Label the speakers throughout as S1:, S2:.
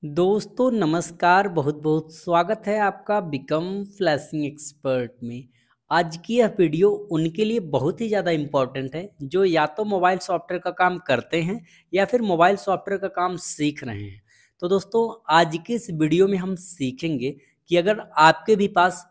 S1: दोस्तों नमस्कार, बहुत बहुत स्वागत है आपका बिकम फ्लैशिंग एक्सपर्ट में। आज की यह वीडियो उनके लिए बहुत ही ज़्यादा इम्पोर्टेंट है जो या तो मोबाइल सॉफ्टवेयर का काम करते हैं या फिर मोबाइल सॉफ्टवेयर का काम सीख रहे हैं। तो दोस्तों आज की इस वीडियो में हम सीखेंगे कि अगर आपके भी पास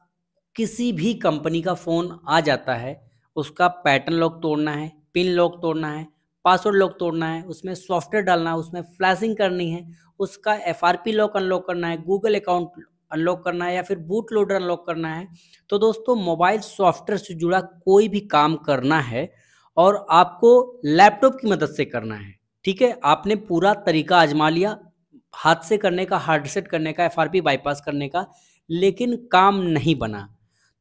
S1: किसी भी कंपनी का फ़ोन आ जाता है, उसका पैटर्न लॉक तोड़ना है, पिन लॉक तोड़ना है, पासवर्ड लॉक तोड़ना है, उसमें सॉफ्टवेयर डालना है, उसमें फ्लैशिंग करनी है, उसका एफआरपी लॉक अनलॉक करना है, गूगल अकाउंट अनलॉक करना है या फिर बूट लोडर अनलॉक करना है। तो दोस्तों मोबाइल सॉफ्टवेयर से जुड़ा कोई भी काम करना है और आपको लैपटॉप की मदद से करना है। ठीक है, आपने पूरा तरीका आजमा लिया, हाथ से करने का, हार्ड सेट करने का, एफआरपी बाईपास करने का, लेकिन काम नहीं बना।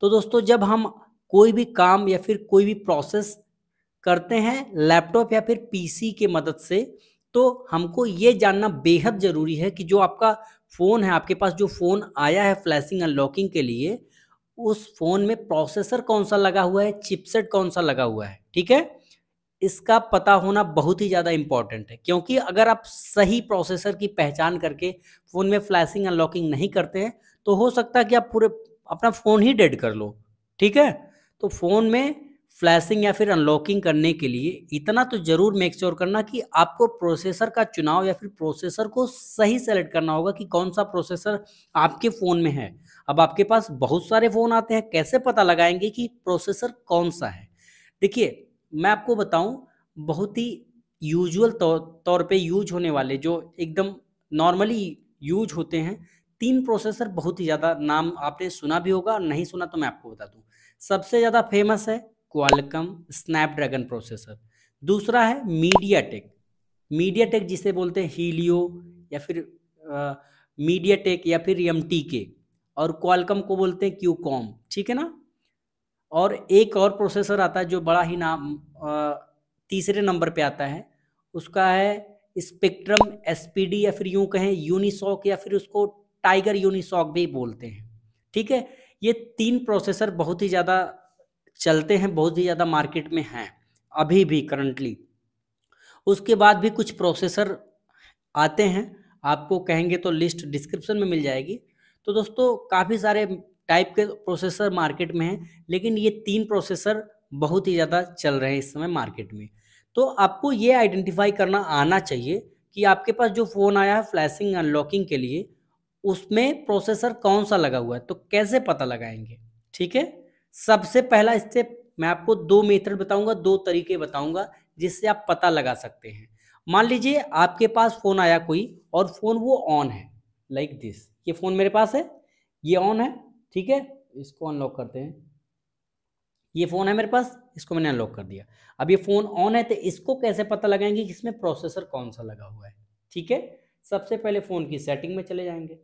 S1: तो दोस्तों जब हम कोई भी काम या फिर कोई भी प्रोसेस करते हैं लैपटॉप या फिर पीसी के मदद से, तो हमको ये जानना बेहद ज़रूरी है कि जो आपका फ़ोन है, आपके पास जो फ़ोन आया है फ्लैशिंग अनलॉकिंग के लिए, उस फ़ोन में प्रोसेसर कौन-सा लगा हुआ है, चिपसेट कौन-सा लगा हुआ है, ठीक है? इसका पता होना बहुत ही ज़्यादा इम्पोर्टेंट है, क्योंकि अगर आप सही प्रोसेसर की पहचान करके फ़ोन में फ्लैशिंग अनलॉकिंग नहीं करते हैं, तो हो सकता है कि आप पूरे अपना फ़ोन ही डेड कर लो, ठीक है? तो फ़ोन में फ्लैशिंग या फिर अनलॉकिंग करने के लिए इतना तो ज़रूर मेक श्योर करना कि आपको प्रोसेसर का चुनाव या फिर प्रोसेसर को सही सेलेक्ट करना होगा कि कौन-सा प्रोसेसर आपके फ़ोन में है। अब आपके पास बहुत सारे फ़ोन आते हैं, कैसे पता लगाएँगे कि प्रोसेसर कौन-सा है? देखिए, मैं आपको बताऊँ, बहुत ही यूजुअल तौर पे यूज़ होने वाले जो एकदम नॉर्मली यूज़ होते हैं, 3 प्रोसेसर बहुत ही ज़्यादा नाम आपने सुना भी होगा, नहीं सुना तो मैं आपको बता दूँ। सबसे ज़्यादा फेमस है क्वालकॉम स्नैपड्रैगन प्रोसेसर, दूसरा है मीडियाटेक, मीडियाटेक जिसे बोलते हैं हीलियो या फिर अ, मीडियाटेक या फिर एमटीके, और क्वालकॉम को बोलते हैं क्यूकॉम, ठीक है ना? और एक और प्रोसेसर आता है जो बड़ा ही तीसरे नंबर पे आता है, उसका है स्पेक्ट्रम एसपीडी या फिर यूँ कहें यूनिसॉक या फिर उसको टाइगर यूनिसॉक भी बोलते हैं, ठीक है? ये 3 प्रोसेसर बहुत ही ज़्यादा चलते हैं, बहुत ही ज़्यादा मार्केट में हैं, अभी भी करंटली। उसके बाद भी कुछ प्रोसेसर आते हैं, आपको कहेंगे तो लिस्ट डिस्क्रिप्शन में मिल जाएगी। तो दोस्तों काफ़ी सारे टाइप के प्रोसेसर मार्केट में हैं, लेकिन ये 3 प्रोसेसर बहुत ही ज़्यादा चल रहे हैं इस समय मार्केट में। तो आपको ये आइडेंटिफ़ाई करना आना चाहिए कि आपके पास जो फ़ोन आया है फ्लैशिंग अनलॉकिंग के लिए, उसमें प्रोसेसर कौन-सा लगा हुआ है, तो कैसे पता लगाएँगे? ठीक है? सबसे पहला स्टेप मैं आपको 2 मेथड बताऊँगा, 2 तरीके बताऊँगा, जिससे आप पता लगा सकते हैं। मान लीजिए आपके पास फ़ोन आया कोई और फ़ोन वो ऑन है, लाइक दिस, ये फ़ोन मेरे पास है, ये ऑन है, ठीक है? इसको अनलॉक करते हैं। ये फ़ोन है मेरे पास, इसको मैंने अनलॉक कर दिया। अब ये फ़ोन ऑन है तो इसको कैसे पता लगाएँगे कि इसमें प्रोसेसर कौन-सा लगा हुआ है, ठीक है? सबसे पहले फ़ोन की सेटिंग में चले जाएँगे।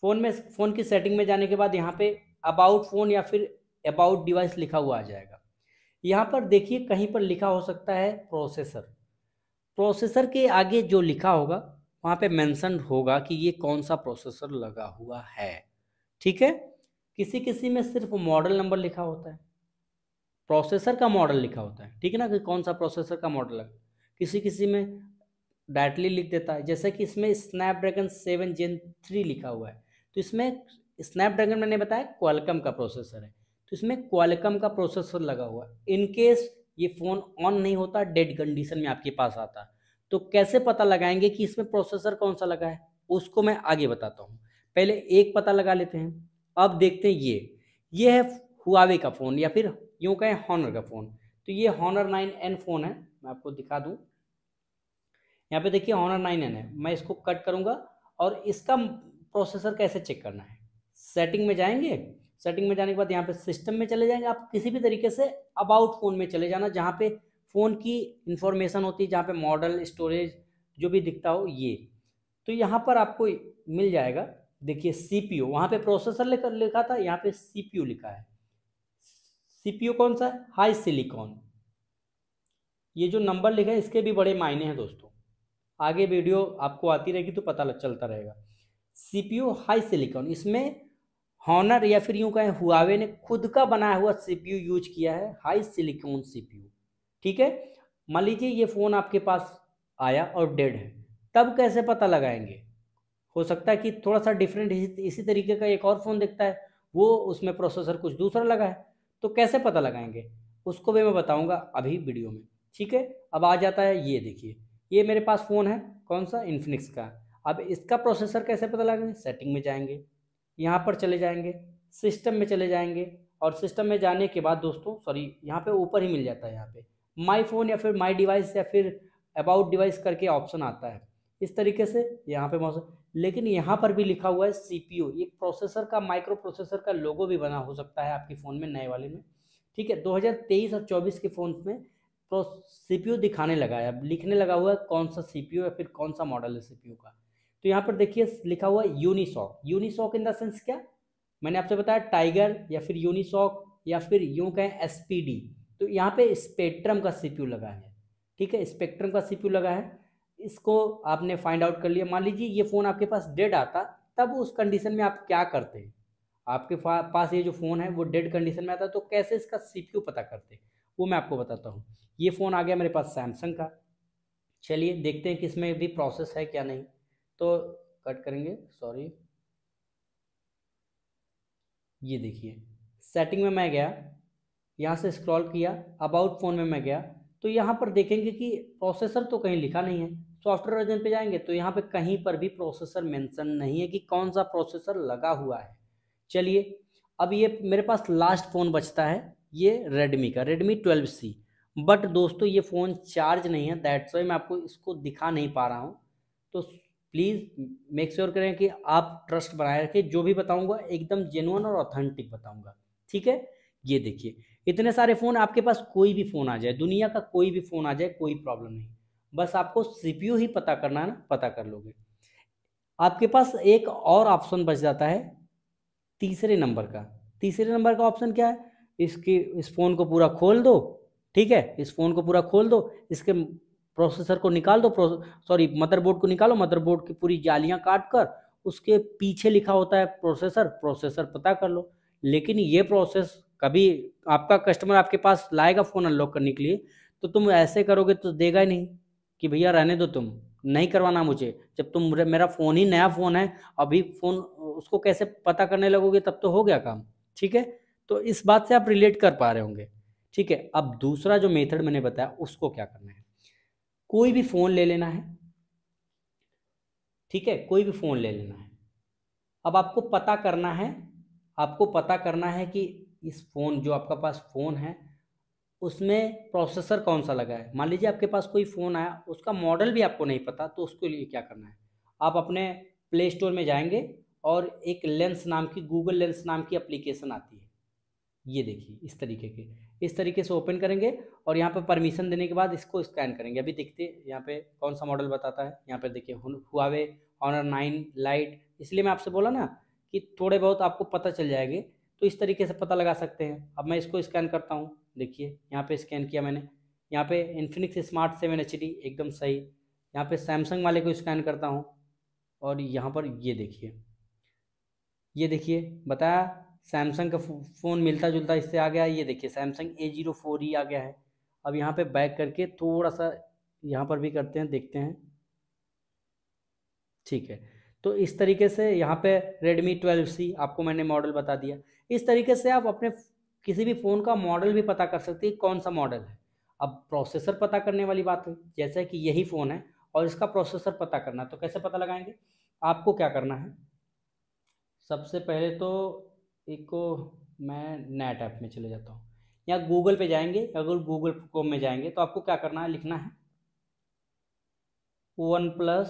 S1: फ़ोन की सेटिंग में जाने के बाद यहाँ पे अबाउट फ़ोन या फिर अबाउट डिवाइस लिखा हुआ आ जाएगा। यहाँ पर देखिए कहीं पर लिखा हो सकता है प्रोसेसर। प्रोसेसर के आगे जो लिखा होगा, वहाँ पे मेंशन होगा कि ये कौन-सा प्रोसेसर लगा हुआ है, ठीक है? किसी-किसी में सिर्फ़ मॉडल नंबर लिखा होता है, प्रोसेसर का मॉडल लिखा होता है, ठीक है ना? कि कौन-सा प्रोसेसर का मॉडल है। किसी-किसी में डायरेक्टली लिख देता है, जैसे कि इसमें स्नैपड्रैगन 7 जेन 3 लिखा हुआ है, तो इसमें स्नैपड्रैगन मैंने बताया क्वालकॉम का प्रोसेसर है, तो इसमें क्वालकॉम का प्रोसेसर लगा हुआ है। इन केस ये फ़ोन ऑन नहीं होता, डेड कंडीशन में आपके पास आता, तो कैसे पता लगाएँगे कि इसमें प्रोसेसर कौन-सा लगा है? उसको मैं आगे बताता हूँ। पहले एक पता लगा लेते हैं, अब देखते हैं ये है हुआवे का फ़ोन या फिर यूँ कहें हॉनर का फ़ोन, तो ये हॉनर 9N फ़ोन है, मैं आपको दिखा दूँ। यहाँ पे देखिए हॉनर 9N है, मैं इसको कट करूँगा और इसका प्रोसेसर कैसे चेक करना है। सेटिंग में जाएँगे, सेटिंग में जाने के बाद यहाँ पे सिस्टम में चले जाएँगे, आप किसी भी तरीके से अबाउट फ़ोन में चले जाना जहाँ पे फ़ोन की इन्फॉर्मेशन होती है, जहाँ पे मॉडल, स्टोरेज जो भी दिखता हो ये। तो यहाँ पर आपको मिल जाएगा, देखिए सीपीयू, वहाँ पे प्रोसेसर लिखा था, यहाँ पे सीपीयू लिखा है। सीपीयू कौन सा है? High silicon. ये जो नंबर लिखा है इसके भी बड़े मायने हैं दोस्तों, आगे वीडियो आपको आती रहेगी तो पता चलता रहेगा। सीपीयू हाई सिलिकॉन, इसमें हॉनर या फिर यूं कहें हुआवे ने खुद का बनाया हुआ सीपीयू यूज किया है, हाई सिलिकॉन सीपीयू, ठीक है? मान लीजिए ये फ़ोन आपके पास आया और डेड है, तब कैसे पता लगाएंगे? हो सकता है कि थोड़ा सा डिफरेंट इसी तरीके का एक और फ़ोन दिखता है, वो उसमें प्रोसेसर कुछ दूसरा लगा है। तो कैसे पता लगाएंगे उसको भी मैं बताऊंगा अभी वीडियो में। ठीक है, अब आ जाता है, ये देखिए, ये मेरे पास फ़ोन है, कौन सा, इन्फिनिक्स का। अब इसका प्रोसेसर कैसे पता लगाएंगे, सेटिंग में जाएंगे, यहाँ पर चले जाएंगे, सिस्टम में चले जाएंगे, और सिस्टम में जाने के बाद दोस्तों, सॉरी, यहाँ पे ऊपर ही मिल जाता है, यहाँ पे माई फ़ोन या फिर माई डिवाइस या फिर अबाउट डिवाइस करके ऑप्शन आता है। इस तरीके से यहाँ पे मौसम, लेकिन यहाँ पर भी लिखा हुआ है सीपीयू, एक प्रोसेसर का, माइक्रो प्रोसेसर का लोगो भी बना हो सकता है आपके फ़ोन में, नए वाले में। ठीक है, 2023 और 24 के फ़ोन में सीपीयू दिखाने लगा है, अब लिखने लगा हुआ है कौन सा सीपीयू या फिर कौन सा मॉडल है सीपीयू का। तो यहाँ पर देखिए लिखा हुआ है Unisoc. Unisoc in the sense क्या, मैंने आपसे बताया टाइगर या फिर यूनिसॉक या फिर यूं कहें एसपीडी। तो यहाँ पे स्पेक्ट्रम का सीपीयू लगा है। ठीक है, स्पेक्ट्रम का सीपीयू लगा है। इसको आपने फाइंड आउट कर लिया। मान लीजिए ये फ़ोन आपके पास डेड आता, तब उस कंडीशन में आप क्या करते हैं, आपके पास ये जो फ़ोन है वो डेड कंडीशन में आता, तो कैसे इसका सीपीयू पता करते, वो मैं आपको बताता हूँ। ये फ़ोन आ गया मेरे पास सैमसंग का। चलिए देखते हैं कि इसमें भी प्रोसेस है क्या नहीं। तो कट करेंगे, सॉरी, ये देखिए सेटिंग में मैं गया, यहाँ से स्क्रॉल किया, अबाउट फ़ोन में मैं गया, तो यहाँ पर देखेंगे कि प्रोसेसर तो कहीं लिखा नहीं है। सॉफ्टवेयर वर्जन पे जाएंगे तो यहाँ पे कहीं पर भी प्रोसेसर मेंशन नहीं है कि कौन सा प्रोसेसर लगा हुआ है। चलिए, अब ये मेरे पास लास्ट फ़ोन बचता है, ये रेडमी का, रेडमी 12C। बट दोस्तों ये फ़ोन चार्ज नहीं है, दैट्स वाई मैं आपको इसको दिखा नहीं पा रहा हूँ। तो प्लीज़ मेक श्योर करें कि आप ट्रस्ट बनाए रखें, जो भी बताऊँगा एकदम जेन्युइन और ऑथेंटिक बताऊँगा। ठीक है, ये देखिए, इतने सारे फ़ोन, आपके पास कोई भी फ़ोन आ जाए, दुनिया का कोई भी फ़ोन आ जाए, कोई प्रॉब्लम नहीं, बस आपको सीपीयू ही पता करना है ना, पता कर लोगे। आपके पास एक और ऑप्शन बच जाता है तीसरे नंबर का। तीसरे नंबर का ऑप्शन क्या है, इसकी, इस फ़ोन को पूरा खोल दो। ठीक है, इस फ़ोन को पूरा खोल दो, इसके प्रोसेसर को निकाल दो, सॉरी मदरबोर्ड को निकालो, मदरबोर्ड की पूरी जालियां काट कर उसके पीछे लिखा होता है प्रोसेसर, प्रोसेसर पता कर लो। लेकिन ये प्रोसेस कभी आपका कस्टमर आपके पास लाएगा फ़ोन अनलॉक करने के लिए, तो तुम ऐसे करोगे तो देगा ही नहीं कि भैया रहने दो, तुम नहीं करवाना मुझे। जब तुम मेरा फ़ोन ही नया फ़ोन है, अभी फ़ोन, उसको कैसे पता करने लगोगे, तब तो हो गया काम। ठीक है, तो इस बात से आप रिलेट कर पा रहे होंगे। ठीक है, अब दूसरा जो मेथड मैंने बताया उसको क्या करना है, कोई भी फ़ोन ले लेना है। ठीक है, कोई भी फ़ोन ले लेना है। अब आपको पता करना है, आपको पता करना है कि इस फ़ोन, जो आपका पास फ़ोन है, उसमें प्रोसेसर कौन सा लगा है। मान लीजिए आपके पास कोई फ़ोन आया, उसका मॉडल भी आपको नहीं पता, तो उसके लिए क्या करना है, आप अपने प्ले स्टोर में जाएंगे और एक लेंस नाम की, गूगल लेंस नाम की एप्लीकेशन आती है, ये देखिए इस तरीके के, इस तरीके से ओपन करेंगे और यहाँ पर परमिशन देने के बाद इसको स्कैन करेंगे। अभी देखते यहाँ पे कौन सा मॉडल बताता है। यहाँ पे देखिए हुआवे Honor 9 लाइट, इसलिए मैं आपसे बोला ना कि थोड़े बहुत आपको पता चल जाएंगे, तो इस तरीके से पता लगा सकते हैं। अब मैं इसको स्कैन करता हूँ, देखिए यहाँ पे स्कैन किया मैंने, यहाँ पे इन्फिनिक्स स्मार्ट 7 HD एकदम सही। यहाँ पे सैमसंग वाले को स्कैन करता हूँ और यहाँ पर ये देखिए बताया, सैमसंग का फ़ोन मिलता जुलता इससे आ गया। ये देखिए सैमसंग A04E आ गया है। अब यहाँ पे बैक करके थोड़ा सा यहाँ पर भी करते हैं, देखते हैं। ठीक है, तो इस तरीके से यहाँ पे Redmi 12C आपको मैंने मॉडल बता दिया। इस तरीके से आप अपने किसी भी फ़ोन का मॉडल भी पता कर सकते हैं कौन सा मॉडल है। अब प्रोसेसर पता करने वाली बात हुई, जैसे कि यही फ़ोन है और इसका प्रोसेसर पता करना है, तो कैसे पता लगाएंगे, आपको क्या करना है, सबसे पहले तो एक को, मैं नेट ऐप में चले जाता हूँ, या गूगल पे जाएंगे, अगर गूगल क्रोम में जाएंगे तो आपको क्या करना है, लिखना है OnePlus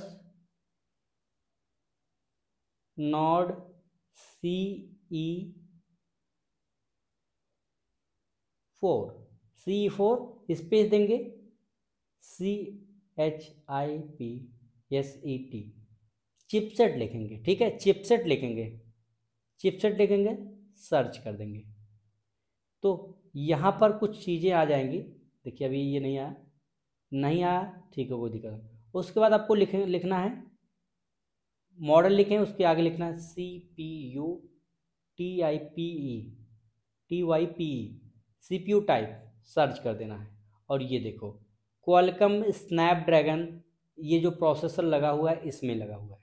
S1: Nord CE4 स्पेस देंगे, CHIPSET, चिपसेट लिखेंगे। ठीक है, चिपसेट लिखेंगे, चिपसेट लिखेंगे, सर्च कर देंगे, तो यहाँ पर कुछ चीज़ें आ जाएंगी। देखिए अभी ये नहीं आया, नहीं आया, ठीक है, कोई दिक्कत नहीं। उसके बाद आपको लिखना है, मॉडल लिखें, उसके आगे लिखना है CPU टाइप, सर्च कर देना है। और ये देखो क्वालकॉम स्नैपड्रैगन, ये जो प्रोसेसर लगा हुआ है इसमें लगा हुआ है।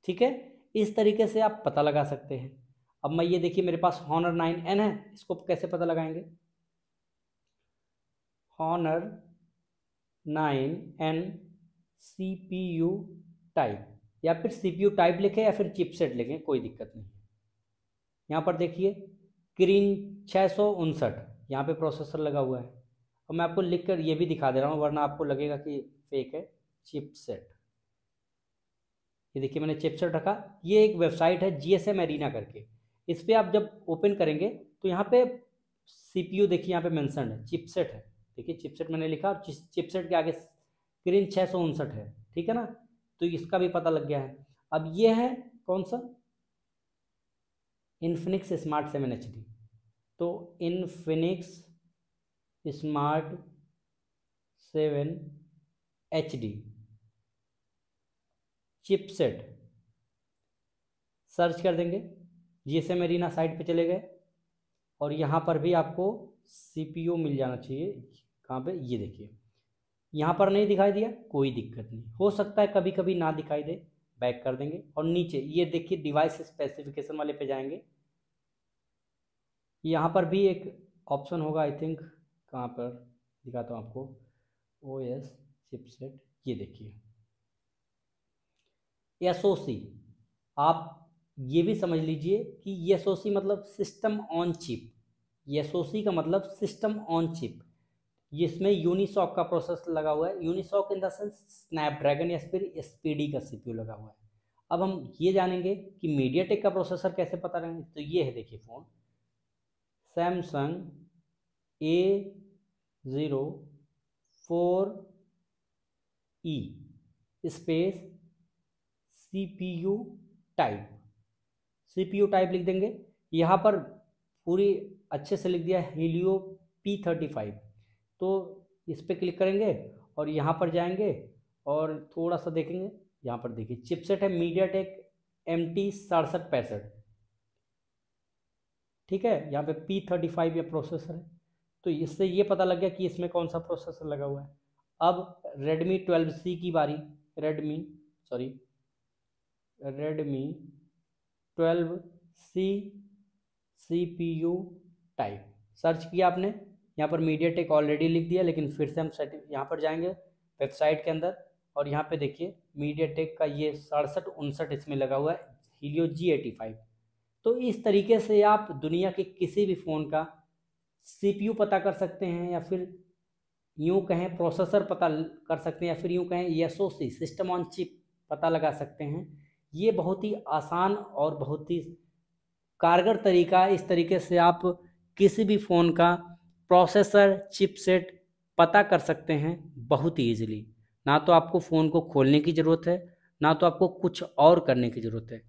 S1: ठीक है, इस तरीके से आप पता लगा सकते हैं। अब मैं ये देखिए मेरे पास Honor 9N है, इसको कैसे पता लगाएंगे? Honor 9N CPU टाइप, या फिर CPU टाइप लिखें या फिर चिपसेट लिखें, कोई दिक्कत नहीं है। यहाँ पर देखिए Kirin 659, यहाँ पे प्रोसेसर लगा हुआ है। और मैं आपको लिख कर ये भी दिखा दे रहा हूँ, वरना आपको लगेगा कि फेक है। चिपसेट, ये देखिए मैंने चिपसेट रखा। ये एक वेबसाइट है GSM Arena करके, इस पर आप जब ओपन करेंगे तो यहाँ पे CPU देखिए यहाँ पे मेंशन है, चिपसेट है। देखिए चिपसेट मैंने लिखा और चिपसेट के आगे Kirin 659 है, ठीक है ना, तो इसका भी पता लग गया है। अब ये है कौन सा? Infinix smart 7 HD। तो Infinix smart 7 HD chipset search कर देंगे, GSM Arena साइट पे चले गए और यहाँ पर भी आपको CPU मिल जाना चाहिए। कहाँ पे? ये देखिए यहाँ पर नहीं दिखाई दिया, कोई दिक्कत नहीं, हो सकता है कभी कभी ना दिखाई दे, बैक कर देंगे। और नीचे ये देखिए डिवाइस स्पेसिफिकेशन वाले पे जाएंगे, यहाँ पर भी एक ऑप्शन होगा, आई थिंक कहाँ पर दिखाता हूँ आपको, OS चिपसेट, ये देखिए SoC। आप ये भी समझ लीजिए कि SoC मतलब सिस्टम ऑन चिप, SoC का मतलब सिस्टम ऑन चिप। ये इसमें यूनिसॉक का प्रोसेसर लगा हुआ है, Unisoc in the sense Snapdragon या फिर SPD का CPU लगा हुआ है। अब हम ये जानेंगे कि मीडियाटेक का प्रोसेसर कैसे पता करेंगे। तो ये है देखिए phone Samsung A04E space CPU type लिख देंगे। यहाँ पर पूरी अच्छे से लिख दिया Helio P35, तो इस पर क्लिक करेंगे और यहाँ पर जाएंगे और थोड़ा सा देखेंगे, यहाँ पर देखिए चिपसेट है मीडियाटेक MT6765, ठीक है, यहाँ पे P35 ये प्रोसेसर है। तो इससे ये पता लग गया कि इसमें कौन सा प्रोसेसर लगा हुआ है। अब Redmi 12C की बारी, Redmi 12C CPU type search किया आपने, यहाँ पर मीडियाटेक ऑलरेडी लिख दिया, लेकिन फिर से हम यहाँ पर जाएंगे वेबसाइट के अंदर और यहाँ पे देखिए मीडियाटेक का ये 6759 इसमें लगा हुआ है, Helio G85। तो इस तरीके से आप दुनिया के किसी भी फ़ोन का CPU पता कर सकते हैं, या फिर यूँ कहें प्रोसेसर पता कर सकते हैं, या फिर यूँ कहें SoC सिस्टम ऑन चिप पता लगा सकते हैं। ये बहुत ही आसान और बहुत ही कारगर तरीका है। इस तरीके से आप किसी भी फ़ोन का प्रोसेसर चिपसेट पता कर सकते हैं बहुत ही ईजिली। ना तो आपको फ़ोन को खोलने की ज़रूरत है, ना तो आपको कुछ और करने की ज़रूरत है।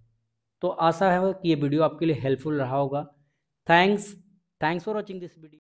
S1: तो आशा है कि ये वीडियो आपके लिए हेल्पफुल रहा होगा। Thanks for watching this video.